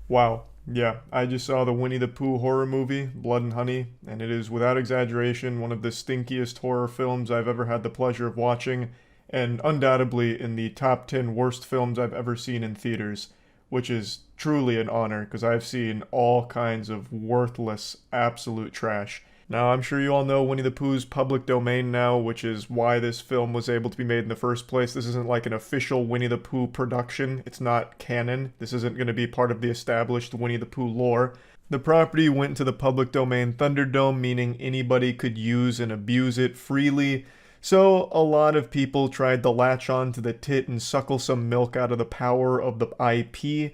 Wow. Yeah, I just saw the Winnie the Pooh horror movie, Blood and Honey, and it is without exaggeration one of the stinkiest horror films I've ever had the pleasure of watching, and undoubtedly in the top 10 worst films I've ever seen in theaters, which is truly an honor because I've seen all kinds of worthless, absolute trash. Now, I'm sure you all know Winnie the Pooh's public domain now, which is why this film was able to be made in the first place. This isn't like an official Winnie the Pooh production. It's not canon. This isn't going to be part of the established Winnie the Pooh lore. The property went into the public domain Thunderdome, meaning anybody could use and abuse it freely. So a lot of people tried to latch on to the tit and suckle some milk out of the power of the IP.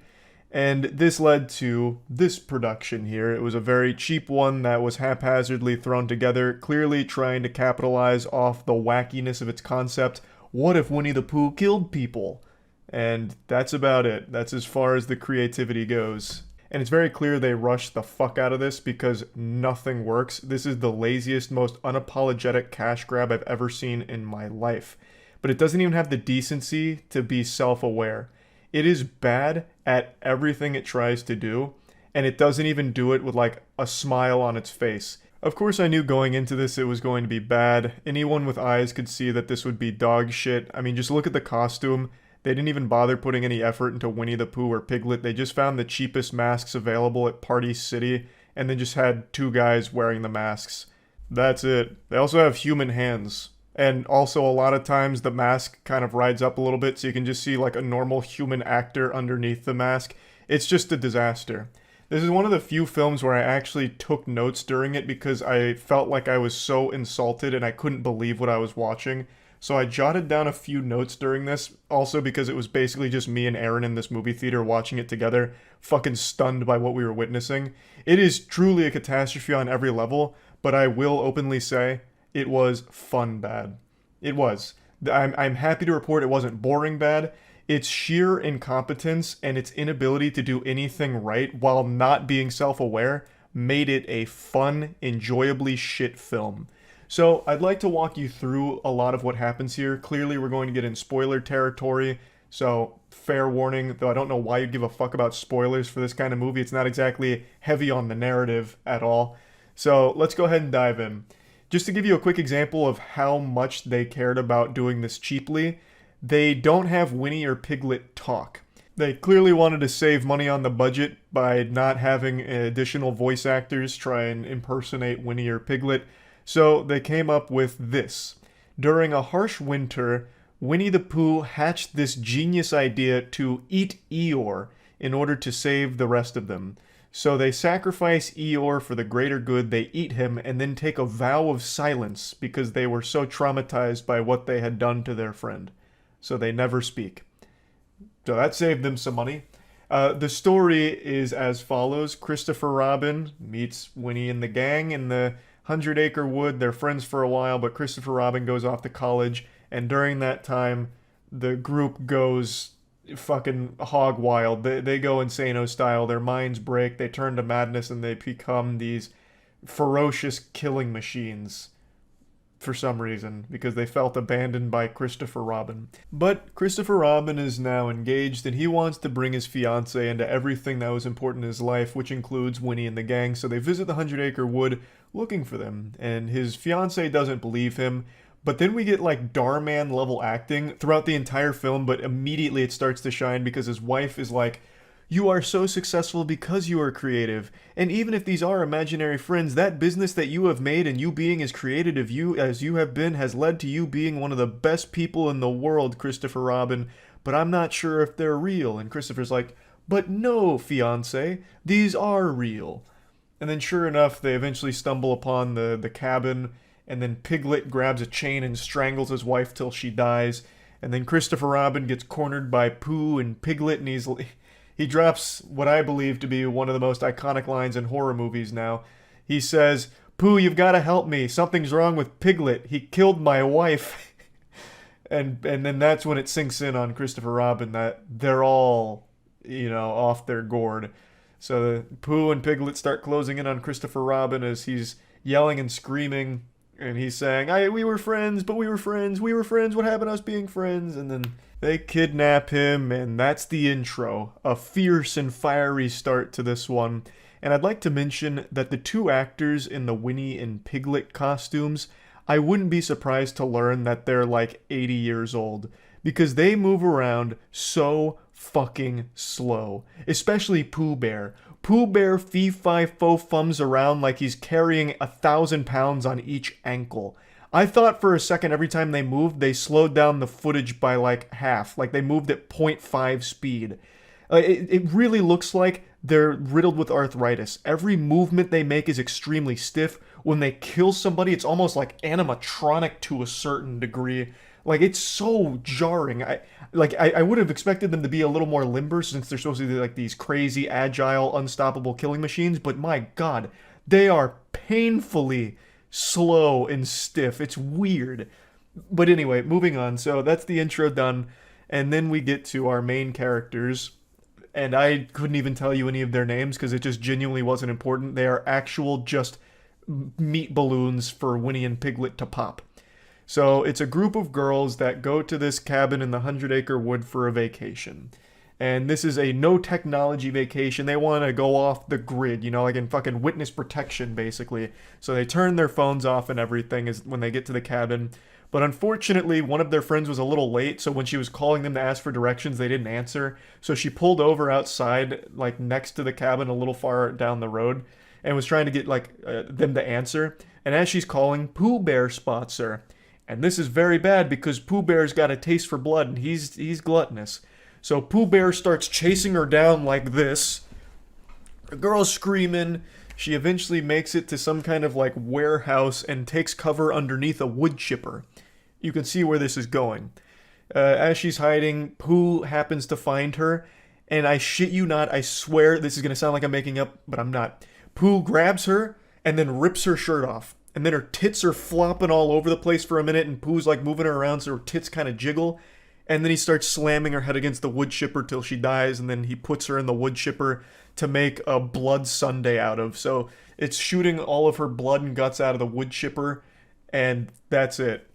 And this led to this production here. It was a very cheap one that was haphazardly thrown together, clearly trying to capitalize off the wackiness of its concept. What if Winnie the Pooh killed people? And that's about it. That's as far as the creativity goes. And it's very clear they rushed the fuck out of this because nothing works. This is the laziest, most unapologetic cash grab I've ever seen in my life. But it doesn't even have the decency to be self-aware. It is bad at everything it tries to do, and it doesn't even do it with like a smile on its face. Of course, I knew going into this it was going to be bad. Anyone with eyes could see that this would be dog shit. I mean, just look at the costume. They didn't even bother putting any effort into Winnie the Pooh or Piglet. They just found the cheapest masks available at Party City, and then just had two guys wearing the masks. That's it. They also have human hands. And also, a lot of times the mask kind of rides up a little bit, so you can just see like a normal human actor underneath the mask. It's just a disaster. This is one of the few films where I actually took notes during it because I felt like I was so insulted and I couldn't believe what I was watching. So I jotted down a few notes during this, also because it was basically just me and Aaron in this movie theater watching it together, fucking stunned by what we were witnessing. It is truly a catastrophe on every level, but I will openly say it was fun bad. It was. I'm happy to report it wasn't boring bad. Its sheer incompetence and its inability to do anything right while not being self-aware made it a fun, enjoyably shit film. So I'd like to walk you through a lot of what happens here. Clearly we're going to get in spoiler territory, so fair warning, though I don't know why you'd give a fuck about spoilers for this kind of movie. It's not exactly heavy on the narrative at all. So let's go ahead and dive in. Just to give you a quick example of how much they cared about doing this cheaply, they don't have Winnie or Piglet talk. They clearly wanted to save money on the budget by not having additional voice actors try and impersonate Winnie or Piglet, so they came up with this. During a harsh winter, Winnie the Pooh hatched this genius idea to eat Eeyore in order to save the rest of them. So they sacrifice Eeyore for the greater good, they eat him, and then take a vow of silence because they were so traumatized by what they had done to their friend. So they never speak. So that saved them some money. The story is as follows. Christopher Robin meets Winnie and the gang in the 100-acre wood. They're friends for a while, but Christopher Robin goes off to college, and during that time, the group goes fucking hog wild. They go insano style. Their minds break. They turn to madness and they become these ferocious killing machines for some reason because they felt abandoned by Christopher Robin. But Christopher Robin is now engaged and he wants to bring his fiancée into everything that was important in his life, which includes Winnie and the gang. So they visit the 100-acre wood looking for them, and his fiancée doesn't believe him. But then we get like Darman level acting throughout the entire film, but immediately it starts to shine because his wife is like, "You are so successful because you are creative. And even if these are imaginary friends, that business that you have made and you being as creative as you have been has led to you being one of the best people in the world, Christopher Robin. But I'm not sure if they're real." And Christopher's like, "But no, fiancé, these are real." And then sure enough, they eventually stumble upon the cabin, and then Piglet grabs a chain and strangles his wife till she dies. And then Christopher Robin gets cornered by Pooh and Piglet, and he drops what I believe to be one of the most iconic lines in horror movies now. He says, "Pooh, you've got to help me. Something's wrong with Piglet. He killed my wife." and then that's when it sinks in on Christopher Robin that they're all, off their gourd. So Pooh and Piglet start closing in on Christopher Robin as he's yelling and screaming. And he's saying, we were friends, but we were friends. We were friends. What happened to us being friends?" And then They kidnap him, and that's the intro. A fierce and fiery start to this one. And I'd like to mention that the two actors in the Winnie and Piglet costumes, I wouldn't be surprised to learn that they're like 80 years old. Because they move around so fucking slow. Especially Pooh Bear. Pooh Bear fee-fi-fo-fums around like he's carrying 1,000 pounds on each ankle. I thought for a second every time they moved, they slowed down the footage by like half. Like they moved at 0.5 speed. It really looks like they're riddled with arthritis. Every movement they make is extremely stiff. When they kill somebody, it's almost like animatronic to a certain degree. Like, it's so jarring. I would have expected them to be a little more limber since they're supposed to be like these crazy, agile, unstoppable killing machines. But my god, they are painfully slow and stiff. It's weird. But anyway, moving on. So that's the intro done. And then we get to our main characters. And I couldn't even tell you any of their names because it just genuinely wasn't important. They are actual just meat balloons for Winnie and Piglet to pop. So it's a group of girls that go to this cabin in the 100-acre wood for a vacation. And this is a no technology vacation. They want to go off the grid, you know, like in fucking witness protection, basically. So they turn their phones off and everything is when they get to the cabin. But unfortunately, one of their friends was a little late, so when she was calling them to ask for directions, they didn't answer. So she pulled over outside, like next to the cabin, a little far down the road, and was trying to get like them to answer. And as she's calling, Pooh Bear spots her. And this is very bad because Pooh Bear's got a taste for blood and he's gluttonous. So Pooh Bear starts chasing her down like this. The girl's screaming. She eventually makes it to some kind of like warehouse and takes cover underneath a wood chipper. You can see where this is going. As she's hiding, Pooh happens to find her. And I shit you not, I swear this is going to sound like I'm making up, but I'm not. Pooh grabs her and then rips her shirt off. And then her tits are flopping all over the place for a minute, and Pooh's like moving her around so her tits kind of jiggle. And then he starts slamming her head against the wood chipper till she dies, and then he puts her in the wood chipper to make a blood sundae out of. So it's shooting all of her blood and guts out of the wood chipper, and that's it.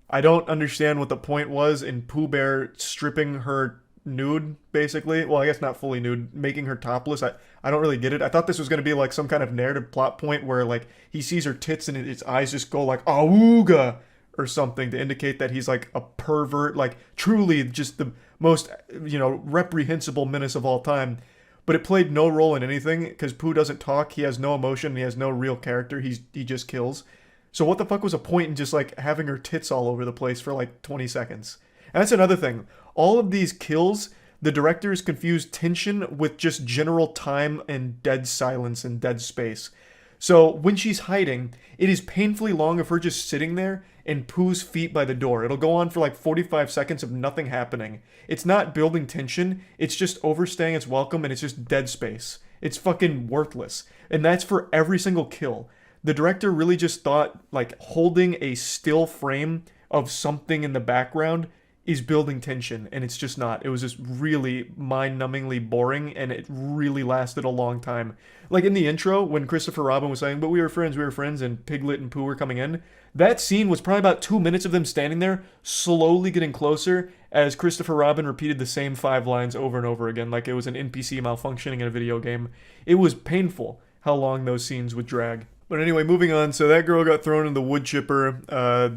I don't understand what the point was in Pooh Bear stripping her nude, basically. Well, I guess not fully nude, making her topless. I don't really get it. I thought this was going to be like some kind of narrative plot point where like he sees her tits and his eyes just go like awooga or something to indicate that he's like a pervert, like truly just the most, you know, reprehensible menace of all time. But it played no role in anything because Pooh doesn't talk, he has no emotion, he has no real character, he just kills. So what the fuck was a point in just like having her tits all over the place for like 20 seconds? And that's another thing. All of these kills, the directors confused tension with just general time and dead silence and dead space. So when she's hiding, it is painfully long of her just sitting there and Pooh's feet by the door. It'll go on for like 45 seconds of nothing happening. It's not building tension, it's just overstaying its welcome and it's just dead space. It's fucking worthless. And that's for every single kill. The director really just thought like holding a still frame of something in the background is building tension, and it's just not. It was just really mind-numbingly boring, and it really lasted a long time. Like in the intro, when Christopher Robin was saying, but we were friends, and Piglet and Pooh were coming in, that scene was probably about 2 minutes of them standing there, slowly getting closer, as Christopher Robin repeated the same 5 lines over and over again, like it was an NPC malfunctioning in a video game. It was painful how long those scenes would drag. But anyway, moving on, so that girl got thrown in the wood chipper.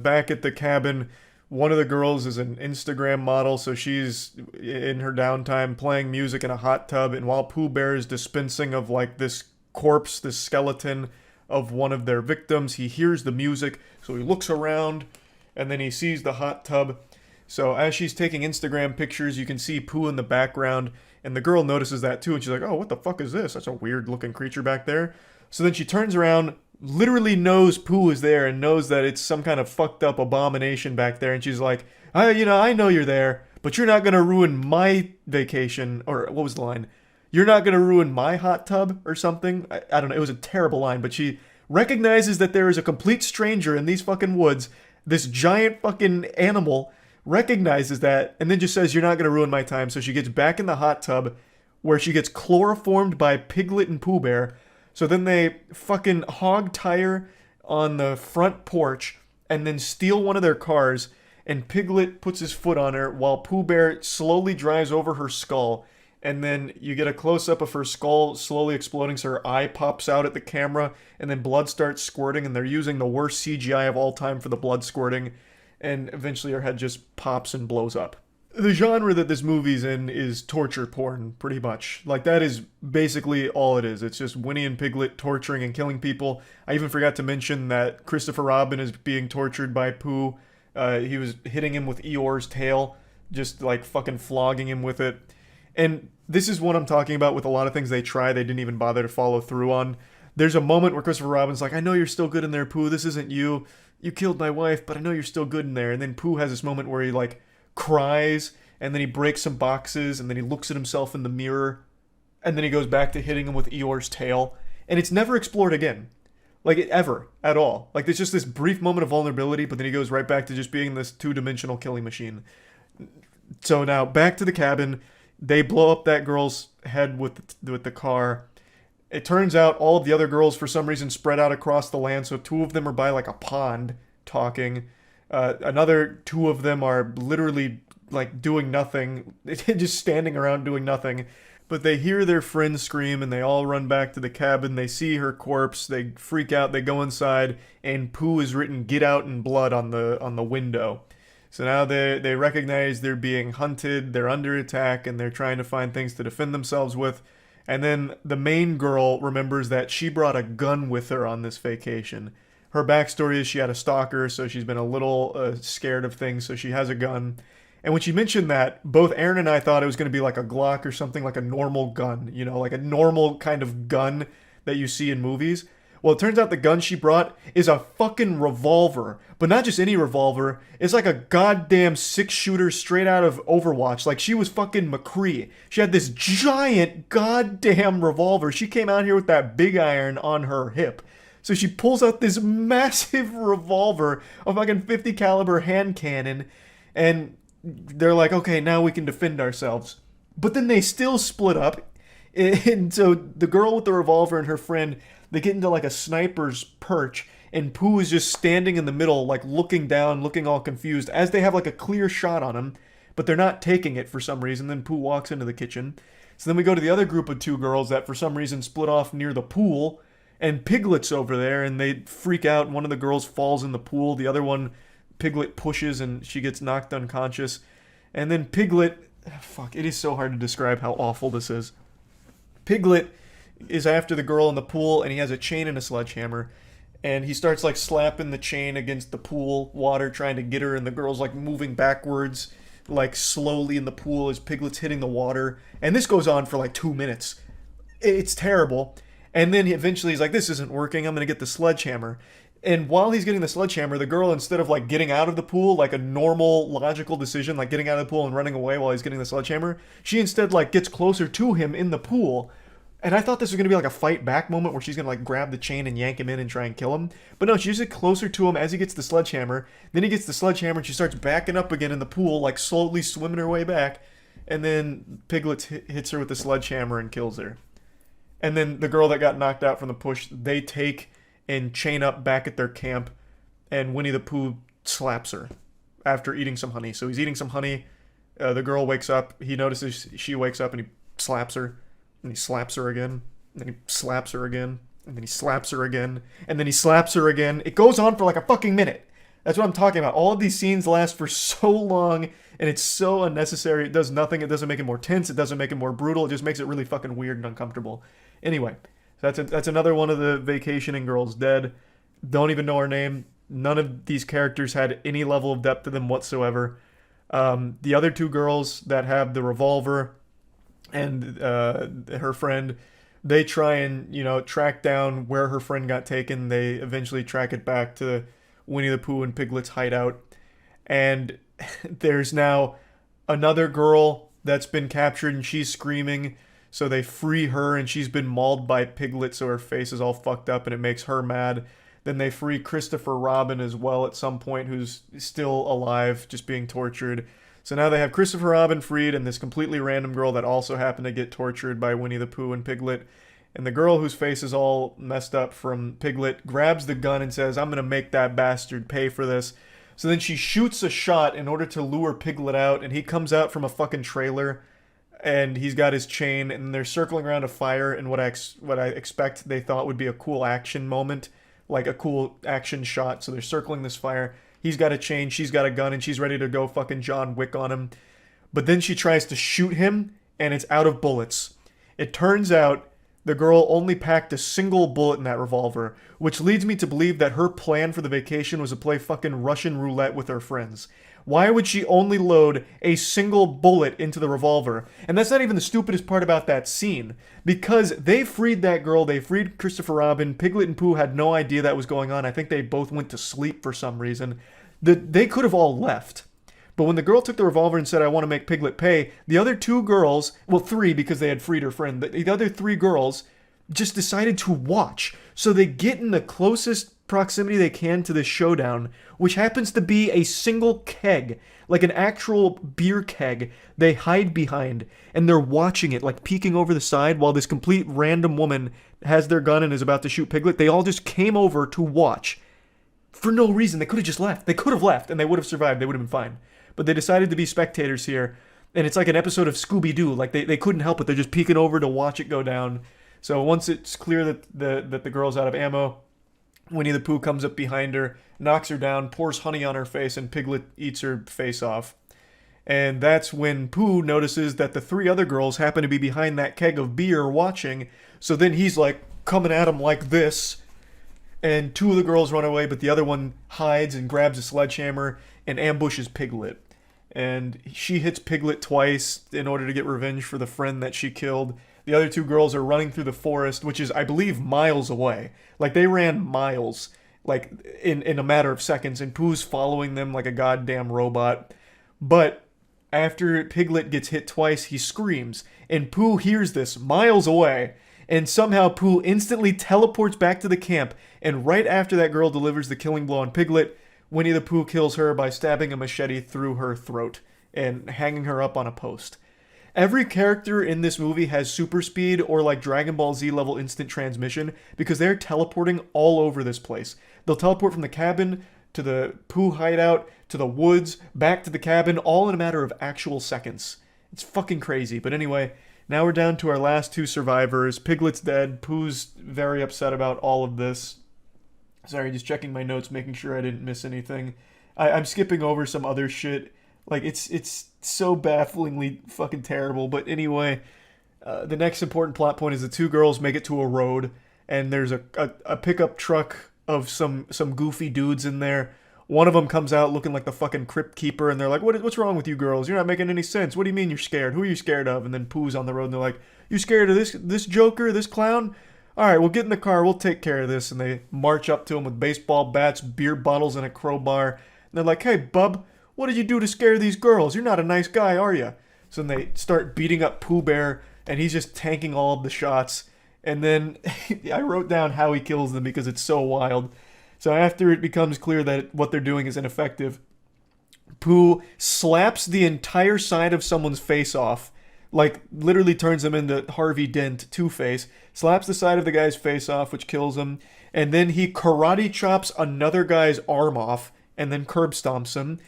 Back at the cabin, one of the girls is an Instagram model, so she's in her downtime playing music in a hot tub, and while Pooh Bear is dispensing of like this corpse, this skeleton of one of their victims, he hears the music, so he looks around, and then he sees the hot tub. So as she's taking Instagram pictures, you can see Pooh in the background, and the girl notices that too, and she's like, oh, what the fuck is this? That's a weird looking creature back there. So then she turns around, literally knows Pooh is there and knows that it's some kind of fucked up abomination back there, and she's like, I know you're there, but you're not gonna ruin my vacation, or what was the line? You're not gonna ruin my hot tub or something. I don't know, it was a terrible line, but she recognizes that there is a complete stranger in these fucking woods, this giant fucking animal recognizes that, and then just says, you're not gonna ruin my time. So she gets back in the hot tub where she gets chloroformed by Piglet and Pooh Bear. So then they fucking hog tie her on the front porch and then steal one of their cars. and Piglet puts his foot on her while Pooh Bear slowly drives over her skull. And then you get a close-up of her skull slowly exploding, so her eye pops out at the camera, and then blood starts squirting, and they're using the worst CGI of all time for the blood squirting, and eventually her head just pops and blows up. The genre that this movie's in is torture porn, pretty much. Like, that is basically all it is. It's just Winnie and Piglet torturing and killing people. I even forgot to mention that Christopher Robin is being tortured by Pooh. He was hitting him with Eeyore's tail, just like fucking flogging him with it. And this is what I'm talking about with a lot of things they didn't even bother to follow through on. There's a moment where Christopher Robin's like, I know you're still good in there, Pooh. This isn't you. You killed my wife, but I know you're still good in there. And then Pooh has this moment where he, like, cries, and then he breaks some boxes, and then he looks at himself in the mirror, and then he goes back to hitting him with Eeyore's tail. And it's never explored again. Like, ever. At all. Like, there's just this brief moment of vulnerability, but then he goes right back to just being this two-dimensional killing machine. So now, back to the cabin. They blow up that girl's head with the car. It turns out all of the other girls, for some reason, spread out across the land. So 2 of them are by like a pond talking. Another 2 of them are literally like doing nothing, just standing around doing nothing. But they hear their friend scream, and they all run back to the cabin. They see her corpse. They freak out. They go inside, and Pooh is written "Get out" in blood on the window. So now they recognize they're being hunted, they're under attack, and they're trying to find things to defend themselves with. And then the main girl remembers that she brought a gun with her on this vacation. Her backstory is she had a stalker, so she's been a little scared of things, so she has a gun. And when she mentioned that, both Aaron and I thought it was going to be like a Glock or something, like a normal gun, you know, like a normal kind of gun that you see in movies. Well, it turns out the gun she brought is a fucking revolver. But not just any revolver. It's like a goddamn 6-shooter straight out of Overwatch. Like, she was fucking McCree. She had this giant goddamn revolver. She came out here with that big iron on her hip. So she pulls out this massive revolver, a fucking 50 caliber hand cannon. And they're like, okay, now we can defend ourselves. But then they still split up. And so the girl with the revolver and her friend, they get into like a sniper's perch, and Pooh is just standing in the middle, like looking down, looking all confused, as they have like a clear shot on him, but they're not taking it for some reason. Then Pooh walks into the kitchen. So then we go to the other group of 2 girls that for some reason split off near the pool, and Piglet's over there, and they freak out. One of the girls falls in the pool. The other one, Piglet pushes, and she gets knocked unconscious. And then Piglet, fuck, it is so hard to describe how awful this is. Piglet is after the girl in the pool, and he has a chain and a sledgehammer, and he starts like slapping the chain against the pool water, trying to get her, and the girl's like moving backwards like slowly in the pool as Piglet's hitting the water, and this goes on for like 2 minutes. It's terrible. And then eventually he's like, this isn't working, I'm gonna get the sledgehammer. And while he's getting the sledgehammer, the girl, instead of like getting out of the pool, like a normal logical decision, like getting out of the pool and running away while he's getting the sledgehammer, she instead like gets closer to him in the pool. And I thought this was going to be like a fight back moment where she's going to like grab the chain and yank him in and try and kill him. But no, she just gets closer to him as he gets the sledgehammer. Then he gets the sledgehammer and she starts backing up again in the pool, like slowly swimming her way back. And then Piglet hits her with the sledgehammer and kills her. And then the girl that got knocked out from the push, they take and chain up back at their camp. And Winnie the Pooh slaps her after eating some honey. So he's eating some honey. The girl wakes up. He notices she wakes up and he slaps her. And he slaps her again, and then he slaps her again, and then he slaps her again, and then he slaps her again. It goes on for like a fucking minute. That's what I'm talking about. All of these scenes last for so long, and it's so unnecessary. It does nothing. It doesn't make it more tense. It doesn't make it more brutal. It just makes it really fucking weird and uncomfortable. Anyway, that's another one of the vacationing girls dead. Don't even know her name. None of these characters had any level of depth to them whatsoever. The other 2 girls that have the revolver and her friend, they try and, track down where her friend got taken. They eventually track it back to Winnie the Pooh and Piglet's hideout. And there's now another girl that's been captured and she's screaming. So they free her and she's been mauled by Piglet, so her face is all fucked up and it makes her mad. Then they free Christopher Robin as well at some point, who's still alive, just being tortured. So now they have Christopher Robin freed and this completely random girl that also happened to get tortured by Winnie the Pooh and Piglet. And the girl whose face is all messed up from Piglet grabs the gun and says, I'm going to make that bastard pay for this. So then she shoots a shot in order to lure Piglet out, and he comes out from a fucking trailer, and he's got his chain, and they're circling around a fire in what I expect they thought would be a cool action moment, like a cool action shot. So they're circling this fire. He's got a chain, she's got a gun, and she's ready to go fucking John Wick on him. But then she tries to shoot him, and it's out of bullets. It turns out the girl only packed a single bullet in that revolver, which leads me to believe that her plan for the vacation was to play fucking Russian roulette with her friends. Why would she only load a single bullet into the revolver? And that's not even the stupidest part about that scene. Because they freed that girl, they freed Christopher Robin, Piglet and Pooh had no idea that was going on. I think they both went to sleep for some reason. They could have all left. But when the girl took the revolver and said, I want to make Piglet pay, the other two girls, well, three because they had freed her friend, the other three girls just decided to watch. So they get in the closest proximity they can to this showdown, which happens to be a single keg, like an actual beer keg they hide behind, and they're watching it, like peeking over the side while this complete random woman has their gun and is about to shoot Piglet. They all just came over to watch. For no reason. They could have just left. They could have left, and they would have survived. They would have been fine. But they decided to be spectators here, and it's like an episode of Scooby-Doo. Like, they couldn't help it. They're just peeking over to watch it go down. So once it's clear that the girl's out of ammo, Winnie the Pooh comes up behind her, knocks her down, pours honey on her face, and Piglet eats her face off. And that's when Pooh notices that the three other girls happen to be behind that keg of beer watching. So then he's like coming at him like this, and two of the girls run away, but the other one hides and grabs a sledgehammer and ambushes Piglet. And she hits Piglet twice in order to get revenge for the friend that she killed. The other two girls are running through the forest, which is, I believe, miles away. Like, they ran miles, like, in a matter of seconds, and Pooh's following them like a goddamn robot. But after Piglet gets hit twice, he screams, and Pooh hears this miles away, and somehow Pooh instantly teleports back to the camp, and right after that girl delivers the killing blow on Piglet, Winnie the Pooh kills her by stabbing a machete through her throat and hanging her up on a post. Every character in this movie has super speed or like Dragon Ball Z level instant transmission because they're teleporting all over this place. They'll teleport from the cabin to the Pooh hideout to the woods, back to the cabin, all in a matter of actual seconds. It's fucking crazy. But anyway, now we're down to our last two survivors. Piglet's dead. Pooh's very upset about all of this. Sorry, just checking my notes, making sure I didn't miss anything. I'm skipping over some other shit. Like, it's so bafflingly fucking terrible. But anyway, the next important plot point is the two girls make it to a road, and there's a pickup truck of some goofy dudes in there. One of them comes out looking like the fucking crypt keeper, and they're like, what's wrong with you girls? You're not making any sense. What do you mean you're scared? Who are you scared of? And then Pooh's on the road, and they're like, you scared of this joker, this clown? All right, we'll get in the car. We'll take care of this. And they march up to him with baseball bats, beer bottles, and a crowbar. And they're like, hey, bub, what did you do to scare these girls? You're not a nice guy, are you? So then they start beating up Pooh Bear, and he's just tanking all of the shots. And then I wrote down how he kills them because it's so wild. So after it becomes clear that what they're doing is ineffective, Pooh slaps the entire side of someone's face off. Like, literally turns him into Harvey Dent, Two-Face, slaps the side of the guy's face off, which kills him, and then he karate chops another guy's arm off, and then curb stomps him.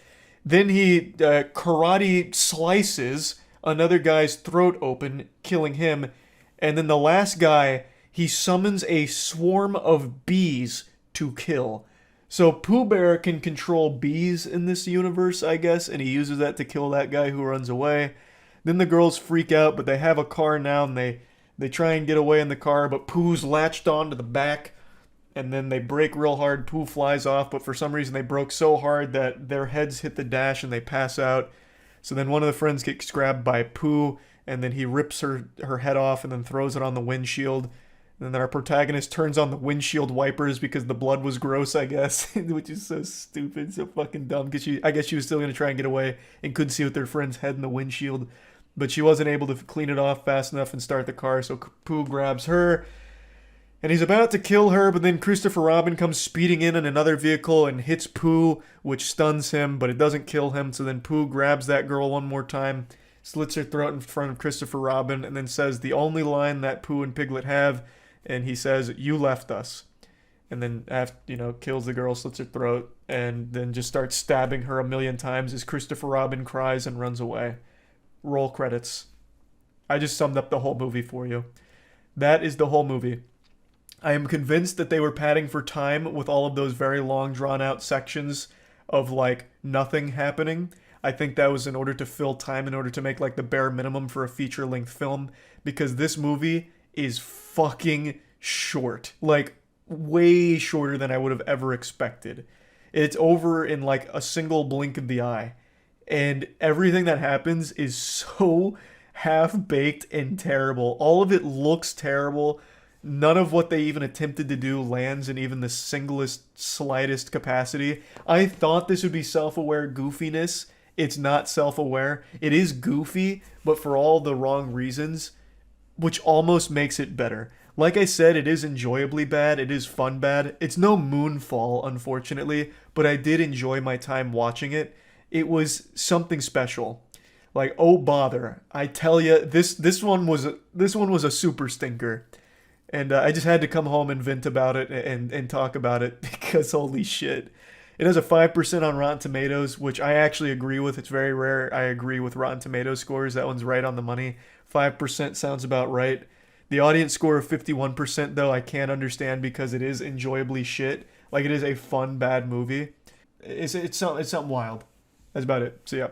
Then he karate slices another guy's throat open, killing him, and then the last guy, he summons a swarm of bees to kill. So Pooh Bear can control bees in this universe, I guess, and he uses that to kill that guy who runs away. Then the girls freak out, but they have a car now, and they try and get away in the car, but Pooh's latched on to the back, and then they brake real hard. Pooh flies off, but for some reason they broke so hard that their heads hit the dash and they pass out. So then one of the friends gets grabbed by Pooh, and then he rips her head off and then throws it on the windshield. And then our protagonist turns on the windshield wipers because the blood was gross, I guess, which is so stupid, so fucking dumb, because I guess she was still going to try and get away and couldn't see with their friend's head in the windshield. But she wasn't able to clean it off fast enough and start the car, so Pooh grabs her. And he's about to kill her, but then Christopher Robin comes speeding in another vehicle and hits Pooh, which stuns him, but it doesn't kill him. So then Pooh grabs that girl one more time, slits her throat in front of Christopher Robin, and then says the only line that Pooh and Piglet have, and he says, "You left us." And then, after, kills the girl, slits her throat, and then just starts stabbing her a million times as Christopher Robin cries and runs away. Roll credits. I just summed up the whole movie for you. That is the whole movie. I am convinced that they were padding for time with all of those very long, drawn out sections of like nothing happening. I think that was in order to fill time, in order to make like the bare minimum for a feature length film, because this movie is fucking short. Like, way shorter than I would have ever expected. It's over in like a single blink of the eye. And everything that happens is so half baked and terrible. All of it looks terrible. None of what they even attempted to do lands in even the singlest, slightest capacity. I thought this would be self aware goofiness. It's not self aware. It is goofy, but for all the wrong reasons, which almost makes it better. Like I said, it is enjoyably bad. It is fun bad. It's no Moonfall, unfortunately, but I did enjoy my time watching it. It was something special. Like, oh bother! I tell you, this one was a super stinker, and I just had to come home and vent about it and talk about it because holy shit. It has a 5% on Rotten Tomatoes, which I actually agree with. It's very rare I agree with Rotten Tomatoes scores. That one's right on the money. 5% sounds about right. The audience score of 51%, though, I can't understand because it is enjoyably shit. Like, it is a fun, bad movie. It's something wild. That's about it. See ya.